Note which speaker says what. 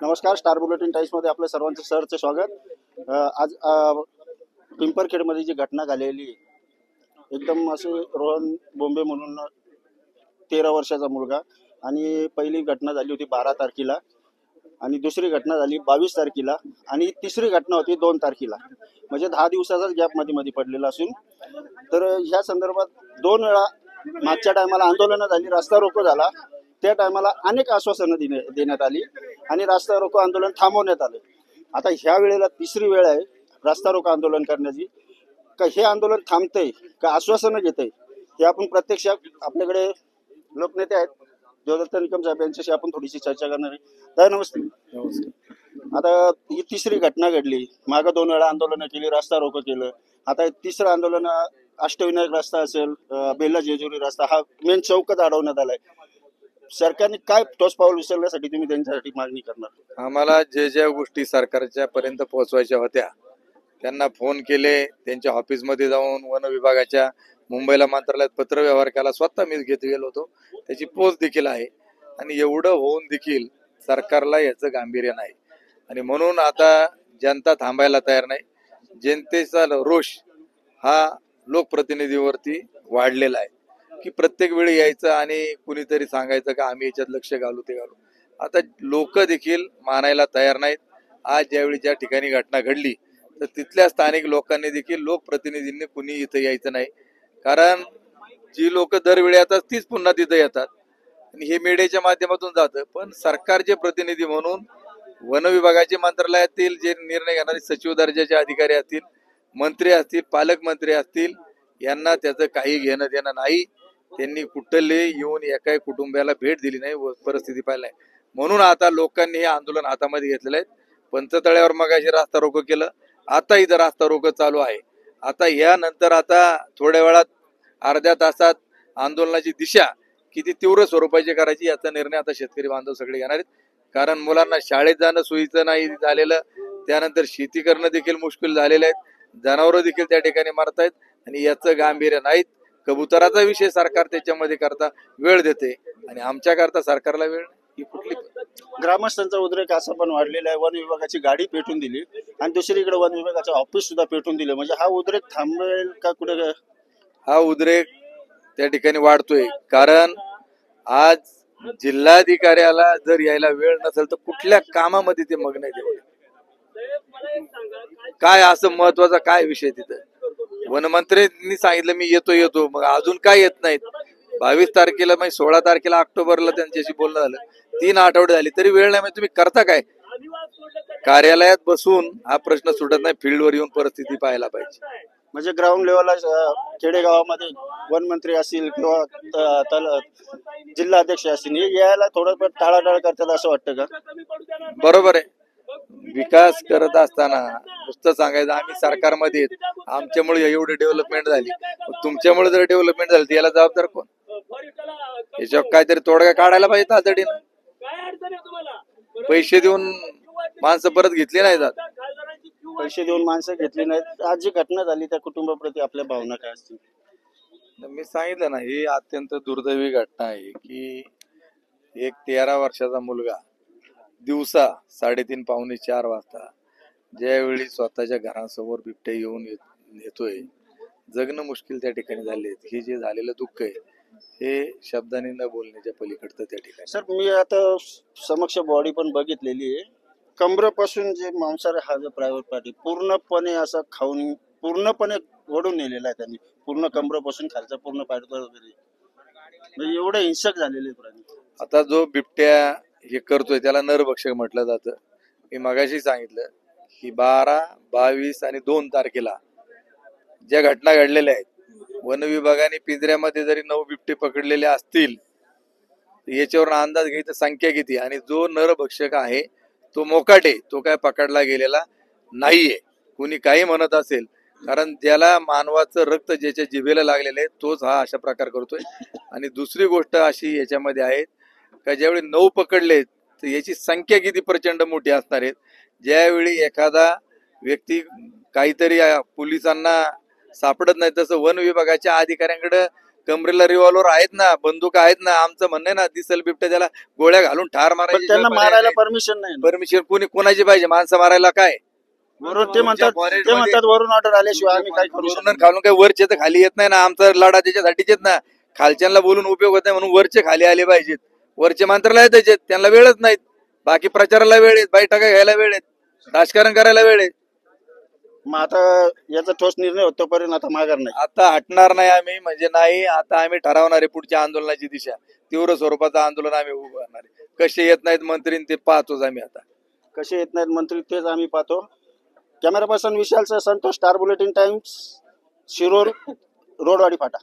Speaker 1: नमस्कार. Star bulletin टाइम्समध्ये आपलं सर्वांचं सहर्ष स्वागत. आज पिंपरखेडमध्ये जी घटना झालेली आहे, एकदम असे रोहन बोंबे म्हणून 13 वर्षाचा मुलगा, आणि पहिली घटना झाली होती 12 तारखेला, आणि दुसरी घटना झाली 22 तारखेला, आणि तिसरी घटना होती 2 तारखेला. म्हणजे 10 दिवसाचाच गॅप मध्ये पडलेला असून, तर ह्या संदर्भात 2 वेळा मागच्या टायमाला आंदोलनं झाली, रस्ता रोको झाला. त्या टायमाला अनेक आश्वासनं देण्यात आली आणि रास्ता रोको आंदोलन थांबवण्यात आलं. आता ह्या वेळेला तिसरी वेळ आहे रास्ता रोको आंदोलन करण्याची. का हे आंदोलन थांबतंय का आश्वासनं घेतंय, हे आपण प्रत्यक्ष आपल्याकडे लोकनेते आहेत देवदत्त निकम साहेब यांच्याशी आपण थोडीशी चर्चा करणार आहे. तर नमस्ते. आता ही तिसरी घटना घडली. मागं 2 वेळा आंदोलनं केली, रस्ता रोको केलं. आता तिसरं आंदोलन अष्टविनायक रस्ता असेल, बेल्ला जेजुरी रस्ता, हा मेन चौकच अडवण्यात आलाय. सरकारने काय ठोस पाऊल उचलण्यासाठी तुम्ही त्यांच्यासाठी मागणी करणार?
Speaker 2: आम्हाला ज्या गोष्टी सरकारच्या पर्यंत पोहोचवायच्या होत्या त्यांना फोन केले, त्यांच्या ऑफिसमध्ये जाऊन वन विभागाच्या मुंबईला मंत्रालयात पत्रव्यवहार केला, स्वतः मी गेलो होतो, त्याची पोच देखील आहे. आणि एवढं होऊन देखील सरकारला याचं गांभीर्य नाही, आणि म्हणून आता जनता थांबायला तयार नाही. जनतेचा रोष हा लोकप्रतिनिधीवरती वाढलेला आहे की प्रत्येक वेळी यायचं आणि कुणीतरी सांगायचं का आम्ही याच्यात लक्ष घालू ते घालू. आता लोक देखील मानायला तयार नाहीत. आज ज्यावेळी ज्या ठिकाणी घटना घडली तर तिथल्या स्थानिक लोकांनी देखील लोकप्रतिनिधींनी कुणी इथं यायचं नाही, कारण जी लोक दरवेळी येतात तीच पुन्हा तिथं येतात आणि हे मीडियाच्या माध्यमातून जातं. पण सरकारचे प्रतिनिधी म्हणून वन विभागाचे मंत्रालयातील जे निर्णय घेणारे सचिव दर्जाचे अधिकारी असतील, मंत्री असतील, पालकमंत्री असतील, यांना त्याचं काही घेणं देणं नाही. त्यांनी कुठले येऊन एकाही कुटुंबाला भेट दिली नाही, परिस्थिती पाहिली नाही. म्हणून आता लोकांनी हे आंदोलन हातामध्ये घेतलेलं आहे. पंचतळ्यावर मगाशी रास्ता रोको केलं, आता इथं रास्ता रोको चालू आहे. आता यानंतर आता थोड्या वेळात अर्ध्या तासात आंदोलनाची दिशा किती तीव्र स्वरूपाची करायची याचा निर्णय आता शेतकरी बांधव सगळे घेणार आहेत. कारण मुलांना शाळेत जाणं सोयीचं नाही झालेलं, त्यानंतर शेती करणं देखील मुश्किल झालेलं आहे, जनावरं देखील त्या ठिकाणी मरतायत आणि याचं गांभीर्य नाहीत. कबुतराचा विषय सरकार त्याच्यामध्ये करता वेळ देते आणि आमच्या करता सरकारला वेळ ही कुठली.
Speaker 1: ग्रामस्थांचा उद्रेक असा पण वाढलेला आहे. वन विभागाची गाडी पेटून दिली आणि दुसरीकडे वन विभागाचं ऑफिस सुद्धा पेटून दिलं. म्हणजे हा उद्रेक थांबेल का कुठे?
Speaker 2: हा उद्रेक त्या ठिकाणी वाढतोय, कारण आज जिल्हाधिकाऱ्याला जर यायला वेळ नसेल तर कुठल्या कामामध्ये ते मग्न आहे. काय असं महत्वाचा काय विषय तिथं? वनमंत्र्यांनी सांगितलं मी येतो, मग अजून काय येत नाहीत. 22 तारखेला म्हणजे 16 तारखेला ऑक्टोबरला त्यांच्याशी बोलणं झालं, 3 आठवडे झाले तरी वेळ नाही. म्हणजे तुम्ही करता काय? कार्यालयात बसून हा प्रश्न सुटत नाही, फील्डवर येऊन परिस्थिती पाहायला पाहिजे.
Speaker 1: म्हणजे ग्राउंड लेवलला खेडेगावामध्ये वनमंत्री असतील किंवा जिल्हा अध्यक्ष असतील, हे यायला थोडं टाळाटाळ करतात असं वाटतं का?
Speaker 2: बरोबर आहे. विकास करत असताना नुसतं सांगायचं आम्ही सरकारमध्ये आमच्यामुळे एवढी डेव्हलपमेंट झाली, तुमच्यामुळे जर डेव्हलपमेंट झाली याला जबाबदार कोण? याच्यावर काहीतरी तोडगा काढायला पाहिजे तातडीनं. पैसे देऊन माणसं परत घेतली नाही जात.
Speaker 1: पैसे देऊन माणसं घेतली नाहीत. आज जी घटना झाली त्या कुटुंबाप्रती आपल्या भावना काय असतील?
Speaker 2: मी सांगितलं ना, ही अत्यंत दुर्दैवी घटना आहे की एक 13 वर्षाचा मुलगा दिवसा 3:30 पावणे 4 वाजता ज्यावेळी स्वतःच्या घरासमोर बिबट्या येऊन येतोय, जगणं मुश्किल त्या ठिकाणी झाले. हे जे झालेलं दुःख आहे हे शब्दाने न बोलण्याच्या पलीकडचं त्या ठिकाणी.
Speaker 1: सर, मी आता समक्ष बॉडी पण बघितलेली आहे. कमरेपासून जे मांसाहार हा जो प्रायव्हेट पार्टी पूर्णपणे असं खाऊन पूर्णपणे ओढून नेलेला आहे त्यांनी, पूर्ण कमरेपासून खालचा पूर्ण पायदळ वगैरे, म्हणजे एवढे हिंसक झालेले प्राणी.
Speaker 2: आता जो बिबट्या हे करतोय त्याला नरभक्षक म्हटलं जातं. मी मगाशी सांगितलं की 12, 22 आणि 2 तारखेला ज्या घटना घडलेल्या आहेत, वन विभागाने पिंजऱ्यामध्ये जरी 9 बिबटे पकडलेले असतील याच्यावर अंदाज घ्यायचा संख्या किती. आणि जो नरभक्षक आहे तो मोकाटे, तो काय पकडला गेलेला नाहीये. कुणी काही म्हणत असेल, कारण ज्याला मानवाचं रक्त ज्याच्या जिभेला लागलेलं आहे तोच हा अशा प्रकार करतोय. आणि दुसरी गोष्ट अशी याच्यामध्ये आहे का ज्यावेळी 9 पकडले तर याची संख्या किती प्रचंड मोठी असणार आहे. ज्यावेळी एखादा व्यक्ती काहीतरी पोलिसांना सापडत नाही, तसं वन विभागाच्या अधिकाऱ्यांकडे कमरेला रिव्हॉल्वर आहेत ना, बंदूक आहेत ना. आमचं म्हणणं आहे ना, दिसल बिबट्या त्याला गोळ्या घालून ठार
Speaker 1: पण
Speaker 2: मारायची
Speaker 1: त्यांना मारायला परमिशन नाही ना.
Speaker 2: परमिशन कोणाची पाहिजे? माणसं मारायला काय
Speaker 1: वरून ते म्हणतात
Speaker 2: forest
Speaker 1: ते
Speaker 2: मध्ये-
Speaker 1: म्हणतात वरून ऑर्डर आल्याशिवाय आम्ही काय करू
Speaker 2: वरून
Speaker 1: शकत
Speaker 2: खालून काय वरचे तर खाली येत नाही ना. आमचा लढा त्याच्यासाठीच येत ना. खालच्यांना बोलून उपयोग होत नाही म्हणून वरचे खाली आले पाहिजेत. वरचे मंत्रालय त्याचे त्यांना वेळच नाहीत. बाकी प्रचाराला वेळ आहेत, बैठका घ्यायला वेळ आहेत, राजकारण करायला वेळ आहे.
Speaker 1: मग आता याचा ठोस निर्णय होत तोपर्यंत आता माघार नाही.
Speaker 2: आता हटणार नाही आम्ही, म्हणजे नाही. आता आम्ही ठरवणार आहे पुढच्या आंदोलनाची दिशा. तीव्र स्वरूपाचं आंदोलन आम्ही उभं करणार आहे. कसे येत नाहीत मंत्री ते पाहतोच आम्ही आता.
Speaker 1: कसे येत नाहीत मंत्री तेच आम्ही पाहतो. कॅमेरा पर्सन विशाल सह Santosh, star bulletin times, Shirur, Rodwadi फाटा.